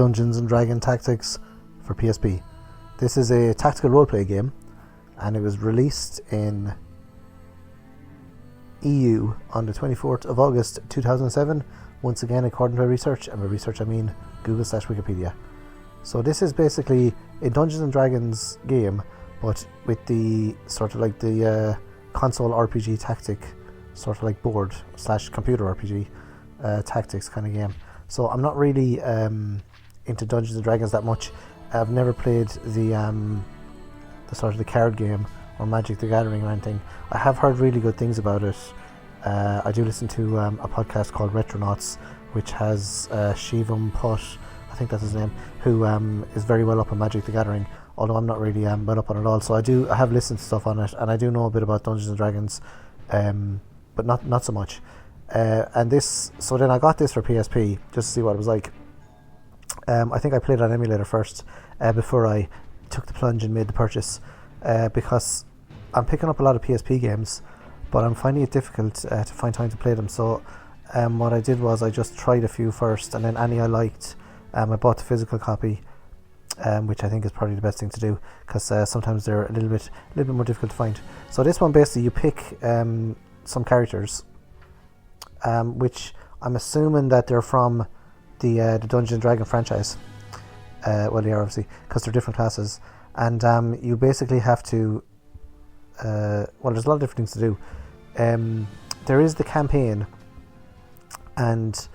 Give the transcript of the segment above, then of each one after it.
Dungeons and Dragon Tactics for PSP. This is a tactical roleplay game, and it was released in EU on the 24th of August 2007, once again according to my research, and by research I mean Google/Wikipedia. So this is basically a Dungeons and Dragons game, but with the sort of like the console RPG tactic, sort of like board / computer RPG tactics kind of game. So I'm not really into Dungeons and Dragons that much. I've never played the sort of the card game or Magic the Gathering or anything. I have heard really good things about it. I do listen to a podcast called Retronauts, which has Shivam Putt, I think that's his name, who is very well up on Magic the Gathering, although I'm not really well up on it all. So I have listened to stuff on it, and I do know a bit about Dungeons and Dragons, but not so much. So then I got this for PSP just to see what it was like. I think I played it on emulator first before I took the plunge and made the purchase, because I'm picking up a lot of PSP games, but I'm finding it difficult to find time to play them. So what I did was I just tried a few first, and then any I liked, I bought the physical copy, which I think is probably the best thing to do, because sometimes they're a little bit more difficult to find. So this one, basically you pick some characters, which I'm assuming that they're from the Dungeons and Dragons franchise. Well, they are obviously, because they're different classes, and you basically have to there's a lot of different things to do. There is the campaign, and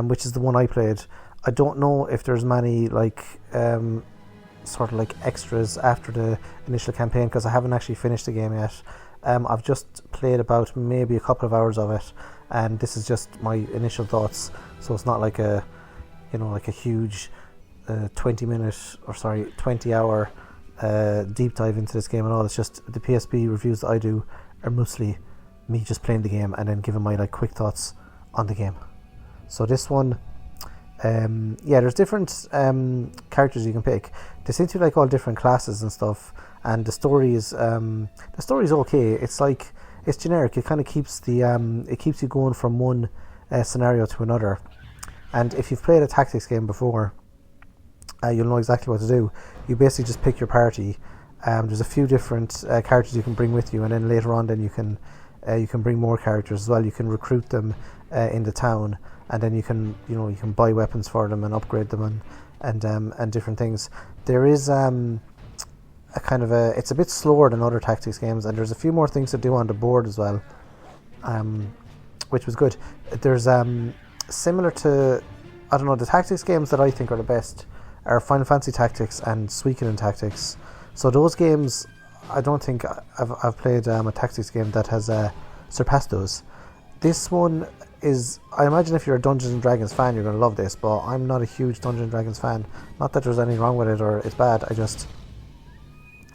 which is the one I played. I don't know if there's many sort of like extras after the initial campaign, because I haven't actually finished the game yet. I've just played about maybe a couple of hours of it, and this is just my initial thoughts. So it's not like a huge 20-hour deep dive into this game and all. It's just the PSP reviews that I do are mostly me just playing the game and then giving my quick thoughts on the game. So this one, there's different characters you can pick. They seem to be all different classes and stuff, and the story is okay. It's generic. It kind of keeps it keeps you going from one scenario to another. And if you've played a tactics game before, you'll know exactly what to do. You basically just pick your party. There's a few different characters you can bring with you, and then later on, then you can bring more characters as well. You can recruit them in the town, and then you can buy weapons for them and upgrade them and different things. There is it's a bit slower than other tactics games, and there's a few more things to do on the board as well, which was good. There's similar to, I don't know, the tactics games that I think are the best are Final Fantasy Tactics and Suikoden Tactics. So those games, I don't think I've played a tactics game that has surpassed those. This one is, I imagine if you're a Dungeons and Dragons fan, you're going to love this, but I'm not a huge Dungeons and Dragons fan. Not that there's anything wrong with it or it's bad, I just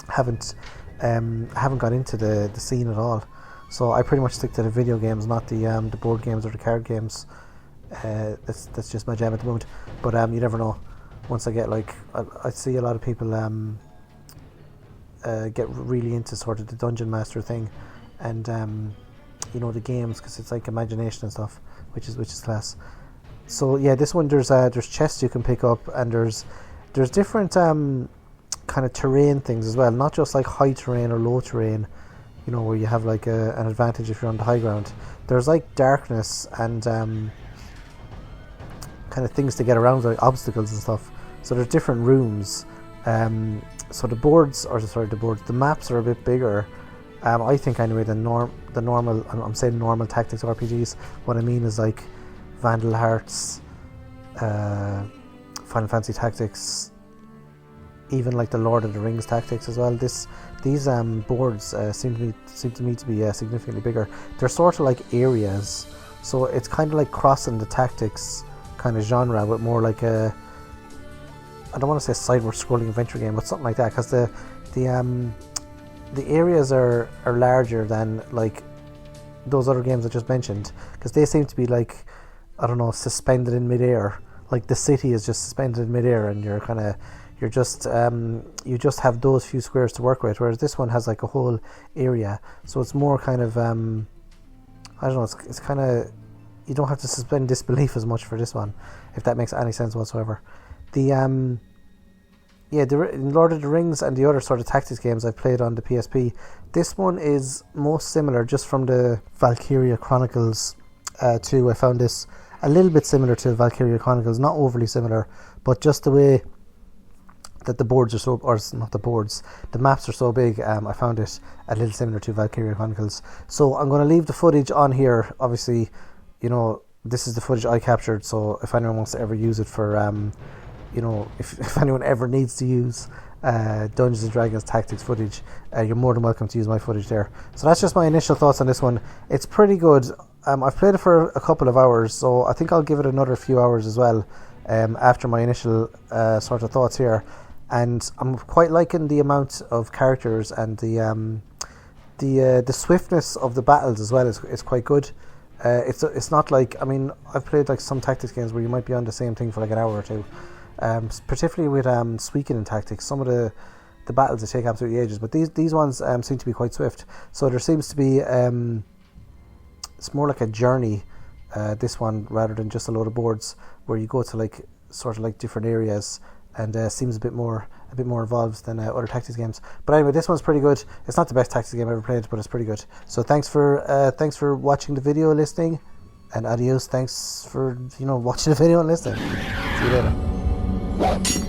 haven't got into the scene at all. So I pretty much stick to the video games, not the board games or the card games. That's just my jam at the moment. But you never know. Once I get I see a lot of people get really into sort of the Dungeon Master thing, and the games, because it's like imagination and stuff, which is class. So yeah, this one there's chests you can pick up, and there's different kind of terrain things as well, not just like high terrain or low terrain, where you have an advantage if you're on the high ground. There's darkness and kind of things to get around, like obstacles and stuff. So there's different rooms. So the maps are a bit bigger, I think anyway, than the normal. I'm saying normal tactics RPGs. What I mean is Vandal Hearts, Final Fantasy Tactics, even the Lord of the Rings tactics as well. These boards seem to me to be significantly bigger. They're sort of areas, so it's kind of crossing the tactics kind of genre with more a, I don't want to say sideward scrolling adventure game, but something like that, because the areas are larger than those other games I just mentioned, because they seem to be I don't know, suspended in midair. The city is just suspended in midair, and you just have those few squares to work with, whereas this one has a whole area, so it's more kind of I don't know, it's kind of, you don't have to suspend disbelief as much for this one, if that makes any sense whatsoever. The Lord of the Rings and the other sort of tactics games I've played on the PSP, this one is most similar, just from the Valkyria Chronicles 2. I found this a little bit similar to Valkyria Chronicles, not overly similar, but just the way that the boards are so, or not the boards, the maps are so big, I found it a little similar to Valkyria Chronicles. So I'm going to leave the footage on here. Obviously, you know, this is the footage I captured, so if anyone wants to ever use it for, you know, if anyone ever needs to use Dungeons and Dragons tactics footage, you're more than welcome to use my footage there. So that's just my initial thoughts on this one. It's pretty good. I've played it for a couple of hours, so I think I'll give it another few hours as well, after my initial sort of thoughts here. And I'm quite liking the amount of characters, and the swiftness of the battles as well is quite good. It's not like, I mean, I've played like some tactics games where you might be on the same thing for like an hour or two, particularly with Suikoden tactics. Some of the battles they take absolutely ages, but these ones seem to be quite swift. So there seems to be it's more like a journey, this one, rather than just a load of boards where you go to like sort of like different areas, and seems a bit more involved than other tactics games. But anyway, this one's pretty good. It's not the best tactics game I've ever played, but it's pretty good. So thanks for watching the video, listening, and adios. Thanks for watching the video and listening. See you later.